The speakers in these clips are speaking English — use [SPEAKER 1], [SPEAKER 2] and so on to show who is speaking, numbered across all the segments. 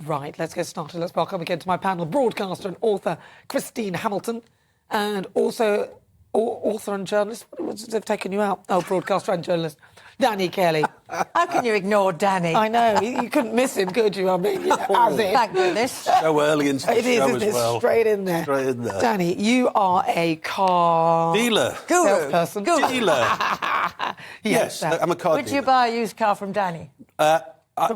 [SPEAKER 1] Right, let's get started. Let's welcome again to my panel broadcaster and author Christine Hamilton, and also author and journalist. They've taken you out. Oh, broadcaster and journalist, Danny Kelly.
[SPEAKER 2] How can you ignore Danny?
[SPEAKER 1] I know, you couldn't miss him, could you? I mean, you know, as if.
[SPEAKER 2] Thank goodness.
[SPEAKER 3] So early into the show
[SPEAKER 1] isn't
[SPEAKER 3] as well.
[SPEAKER 1] Straight in there.
[SPEAKER 3] Straight in there.
[SPEAKER 1] Danny, you are a car
[SPEAKER 3] Dealer.
[SPEAKER 1] salesperson.
[SPEAKER 2] Guru.
[SPEAKER 3] Dealer. Yes, I'm a car
[SPEAKER 2] Would
[SPEAKER 3] dealer.
[SPEAKER 2] you buy a used car from Danny?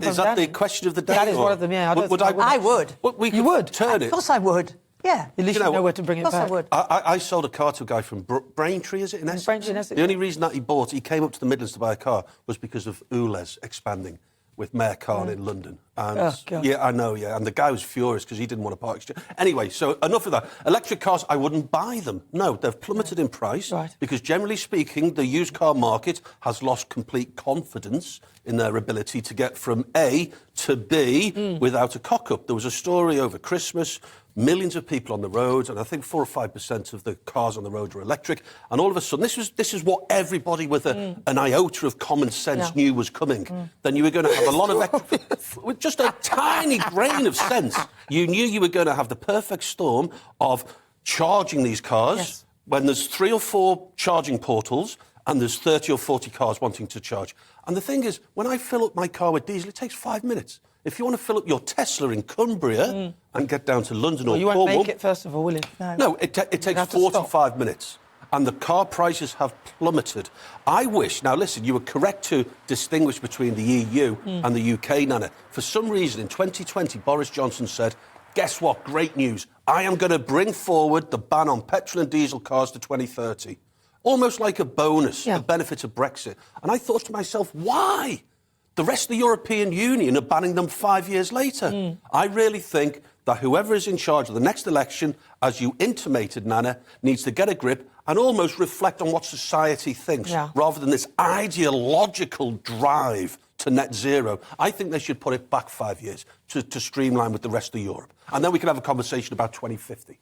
[SPEAKER 3] Is that
[SPEAKER 1] Danny?
[SPEAKER 3] the question of the day?
[SPEAKER 1] That is
[SPEAKER 3] or-
[SPEAKER 1] one of them, yeah.
[SPEAKER 2] I would.
[SPEAKER 3] We
[SPEAKER 1] You
[SPEAKER 3] could
[SPEAKER 1] would?
[SPEAKER 3] turn
[SPEAKER 2] Of
[SPEAKER 3] it.
[SPEAKER 2] course I would. Yeah.
[SPEAKER 1] At least you know where to bring it
[SPEAKER 2] Of course
[SPEAKER 1] back.
[SPEAKER 2] I would.
[SPEAKER 3] I sold a car to a guy from Braintree, is it, in Essex?
[SPEAKER 1] Braintree in Essex.
[SPEAKER 3] The only reason that he came up to the Midlands to buy a car was because of ULEZ expanding with Mayor Khan in London. And
[SPEAKER 1] Oh, God.
[SPEAKER 3] yeah, I know, yeah. And the guy was furious because he didn't want a part exchange. Anyway, so enough of that. Electric cars, I wouldn't buy them. No, they've plummeted in price.
[SPEAKER 1] Right.
[SPEAKER 3] Because generally speaking, the used car market has lost complete confidence in their ability to get from A to B without a cock-up. There was a story over Christmas, millions of people on the roads, and I think 4 or 5% of the cars on the road were electric. And all of a sudden, this is what everybody with an iota of common sense knew was coming. Then you were going to have a lot of... with just a tiny grain of sense, you knew you were going to have the perfect storm of charging these cars when there's 3 or 4 charging portals and there's 30 or 40 cars wanting to charge. And the thing is, when I fill up my car with diesel, it takes 5 minutes. If you want to fill up your Tesla in Cumbria and get down to London or
[SPEAKER 1] Well, you won't
[SPEAKER 3] Cornwall...
[SPEAKER 1] make it, first of all, will you?
[SPEAKER 3] No, it takes
[SPEAKER 1] have to
[SPEAKER 3] 45 minutes. And the car prices have plummeted. I wish... Now, listen, you were correct to distinguish between the EU and the UK, Nana. For some reason, in 2020, Boris Johnson said, guess what? Great news. I am going to bring forward the ban on petrol and diesel cars to 2030. Almost like a bonus, the benefit of Brexit. And I thought to myself, why? The rest of the European Union are banning them 5 years later. I really think that whoever is in charge of the next election, as you intimated, Nana, needs to get a grip and almost reflect on what society thinks, rather than this ideological drive to net zero. I think they should put it back 5 years to streamline with the rest of Europe. And then we can have a conversation about 2050.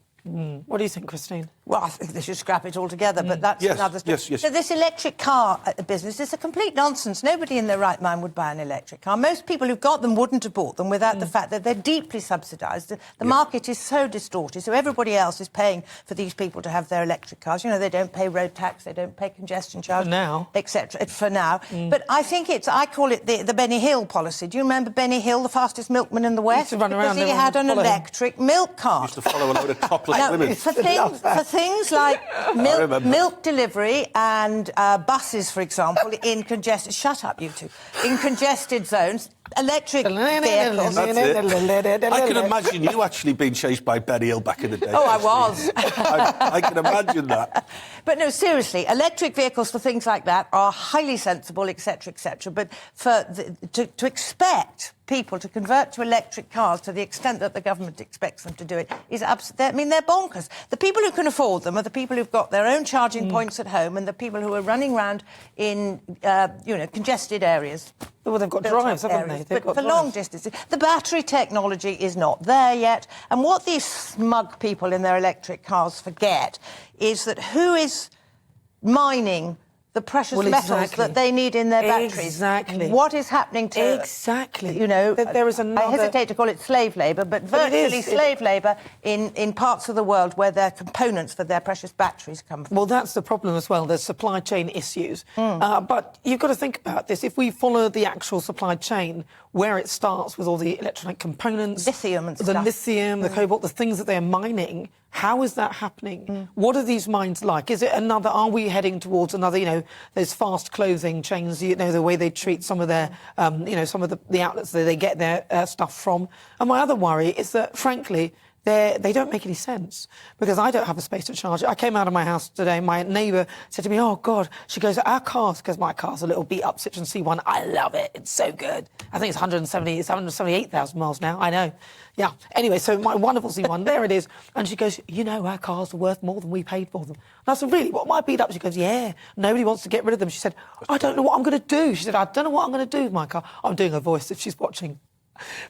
[SPEAKER 1] What do you think, Christine?
[SPEAKER 2] Well, I think they should scrap it altogether, but that's another story.
[SPEAKER 3] Yes.
[SPEAKER 2] So this electric car business is a complete nonsense. Nobody in their right mind would buy an electric car. Most people who've got them wouldn't have bought them without the fact that they're deeply subsidised. The market is so distorted, so everybody else is paying for these people to have their electric cars. You know, they don't pay road tax, they don't pay congestion charge.
[SPEAKER 1] For now.
[SPEAKER 2] Etc. For now. But I think I call it the Benny Hill policy. Do you remember Benny Hill, the fastest milkman in the West?
[SPEAKER 1] He used to run around,
[SPEAKER 2] because he had an electric milk cart.
[SPEAKER 3] Used to follow a load of topless women.
[SPEAKER 2] For things like milk delivery and buses, for example, in congested... Shut up, you two. In congested zones, electric vehicles...
[SPEAKER 3] That's it. I can imagine you actually being chased by Benny Hill back in the day.
[SPEAKER 2] Oh, I was.
[SPEAKER 3] I can imagine that.
[SPEAKER 2] But no, seriously, electric vehicles for things like that are highly sensible, etc., etc. But to expect people to convert to electric cars to the extent that the government expects them to do it is they're bonkers. The people who can afford them are the people who've got their own charging points at home and the people who are running around in, congested areas.
[SPEAKER 1] Well, they've got drives, haven't they?
[SPEAKER 2] But for long distances, the battery technology is not there yet. And what these smug people in their electric cars forget is that who is mining the precious metals that they need in their batteries?
[SPEAKER 1] Exactly.
[SPEAKER 2] What is happening to...
[SPEAKER 1] Exactly.
[SPEAKER 2] There
[SPEAKER 1] is another...
[SPEAKER 2] I hesitate to call it slave labour, but virtually slave labour in parts of the world where their components for their precious batteries come from.
[SPEAKER 1] Well, that's the problem as well. There's supply chain issues. But you've got to think about this. If we follow the actual supply chain, where it starts with all the electronic components...
[SPEAKER 2] Lithium and stuff.
[SPEAKER 1] The lithium, the cobalt, the things that they're mining... How is that happening? What are these mines like? Is it another... Are we heading towards another, those fast clothing chains, the way they treat some of their, some of the outlets that they get their stuff from? And my other worry is that, frankly, they don't make any sense because I don't have a space to charge it. I came out of my house today, my neighbour said to me, oh, God, she goes, our cars, because my car's a little beat-up Citroen C1, I love it, it's so good. I think it's 178,000 miles now, I know. Yeah, anyway, so my wonderful C1, there it is. And she goes, our cars are worth more than we paid for them. And I said, really, what, my beat-up? She goes, yeah, nobody wants to get rid of them. She said, I don't know what I'm going to do. She said, I don't know what I'm going to do with my car. I'm doing her voice if she's watching.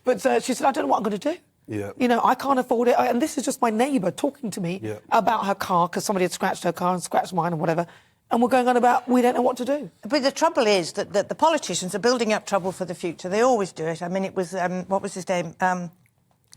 [SPEAKER 1] But she said, I don't know what I'm going to do.
[SPEAKER 3] Yeah.
[SPEAKER 1] I can't afford it. And this is just my neighbour talking to me about her car because somebody had scratched her car and scratched mine and whatever. And we're going on about we don't know what to do.
[SPEAKER 2] But the trouble is that the politicians are building up trouble for the future. They always do it. I mean, it was, what was his name?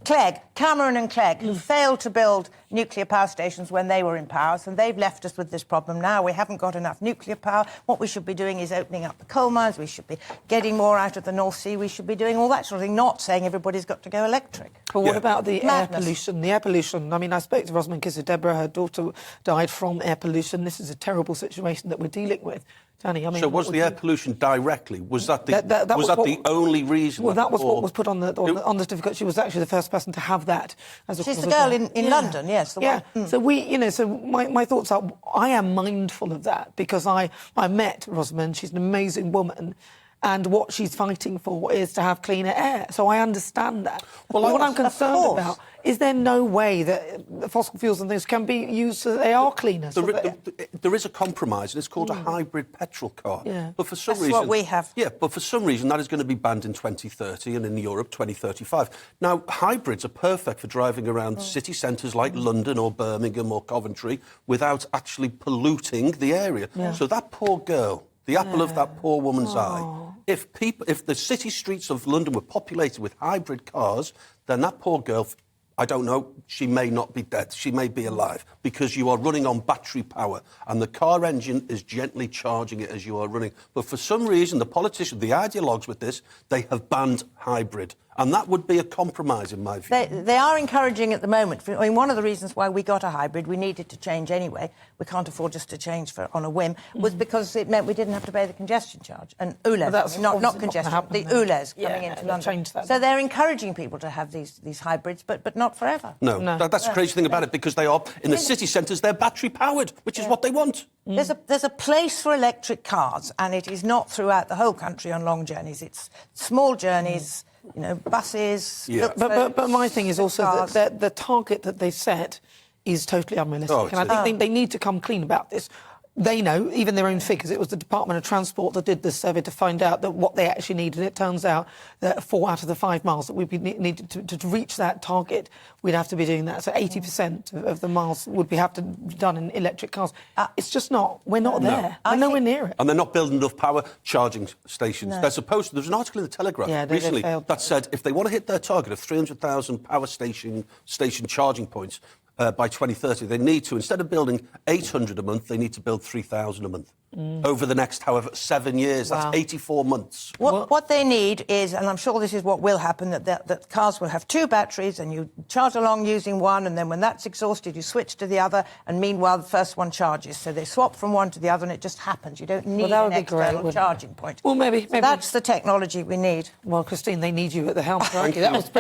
[SPEAKER 2] Clegg, Cameron and Clegg, who failed to build nuclear power stations when they were in power, so they've left us with this problem now. We haven't got enough nuclear power. What we should be doing is opening up the coal mines. We should be getting more out of the North Sea. We should be doing all that sort of thing, not saying everybody's got to go electric.
[SPEAKER 1] But what about the
[SPEAKER 2] Madness.
[SPEAKER 1] air pollution? The air pollution, I mean, I spoke to Rosamund Kisser-Deborah, her daughter died from air pollution. This is a terrible situation that we're dealing with. Danny, I mean,
[SPEAKER 3] so was the air pollution directly? Was that the was that the only reason?
[SPEAKER 1] Well, that was what was put on the certificate. She was actually the first person to have that as a
[SPEAKER 2] She's
[SPEAKER 1] cause
[SPEAKER 2] the
[SPEAKER 1] of
[SPEAKER 2] girl
[SPEAKER 1] death.
[SPEAKER 2] in London, yes. The
[SPEAKER 1] Yeah.
[SPEAKER 2] one.
[SPEAKER 1] So my thoughts are, I am mindful of that because I met Rosamund. She's an amazing woman. And what she's fighting for is to have cleaner air. So I understand that.
[SPEAKER 3] Well,
[SPEAKER 1] what I'm concerned about is there no way that the fossil fuels and things can be used so that they are cleaner?
[SPEAKER 3] There is a compromise, and it's called a hybrid petrol car.
[SPEAKER 1] Yeah.
[SPEAKER 3] But for some
[SPEAKER 2] That's
[SPEAKER 3] reason,
[SPEAKER 2] what we have.
[SPEAKER 3] Yeah, but for some reason that is going to be banned in 2030 and in Europe 2035. Now, hybrids are perfect for driving around city centres like London or Birmingham or Coventry without actually polluting the area. Yeah. So that poor girl, the apple of that poor woman's eye. If the city streets of London were populated with hybrid cars, then that poor girl, I don't know, she may not be dead. She may be alive because you are running on battery power and the car engine is gently charging it as you are running. But for some reason, the politicians, the ideologues with this, they have banned hybrid. And that would be a compromise, in my view.
[SPEAKER 2] They are encouraging at the moment. I mean, one of the reasons why we got a hybrid, we needed to change anyway, we can't afford just to change on a whim, was because it meant we didn't have to pay the congestion charge. And ULEZ, not congestion, the ULEZ coming into London. So they're encouraging people to have these hybrids, but not forever.
[SPEAKER 3] No. That's the crazy thing about it, because they are, in the city centres, they're battery-powered, which is what they want.
[SPEAKER 2] There's a place for electric cars, and it is not throughout the whole country on long journeys. It's small journeys, you know, buses.
[SPEAKER 3] Yeah.
[SPEAKER 1] But my thing is also that the target that they set is totally unrealistic. And I think they need to come clean about this. They know, even their own figures. It was the Department of Transport that did this survey to find out that what they actually need. And it turns out that 4 out of the 5 miles that we needed to reach that target, we'd have to be doing that. So 80% of the miles would have to be done in electric cars. It's just not. We're not there. We're nowhere near it.
[SPEAKER 3] And they're not building enough power charging stations. They're supposed to. There was an article in the Telegraph recently that said if they want to hit their target of 300,000 power station charging points, by 2030, they need to, instead of building 800 a month, they need to build 3,000 a month over the next, 7 years. Wow. That's 84 months.
[SPEAKER 2] What they need is, and I'm sure this is what will happen, that cars will have 2 batteries and you charge along using one, and then when that's exhausted, you switch to the other, and meanwhile, the first one charges. So they swap from one to the other, and it just happens. You don't need an external charging point.
[SPEAKER 1] Well, maybe.
[SPEAKER 2] That's the technology we need.
[SPEAKER 1] Well, Christine, they need you at the helm. Thank you. That was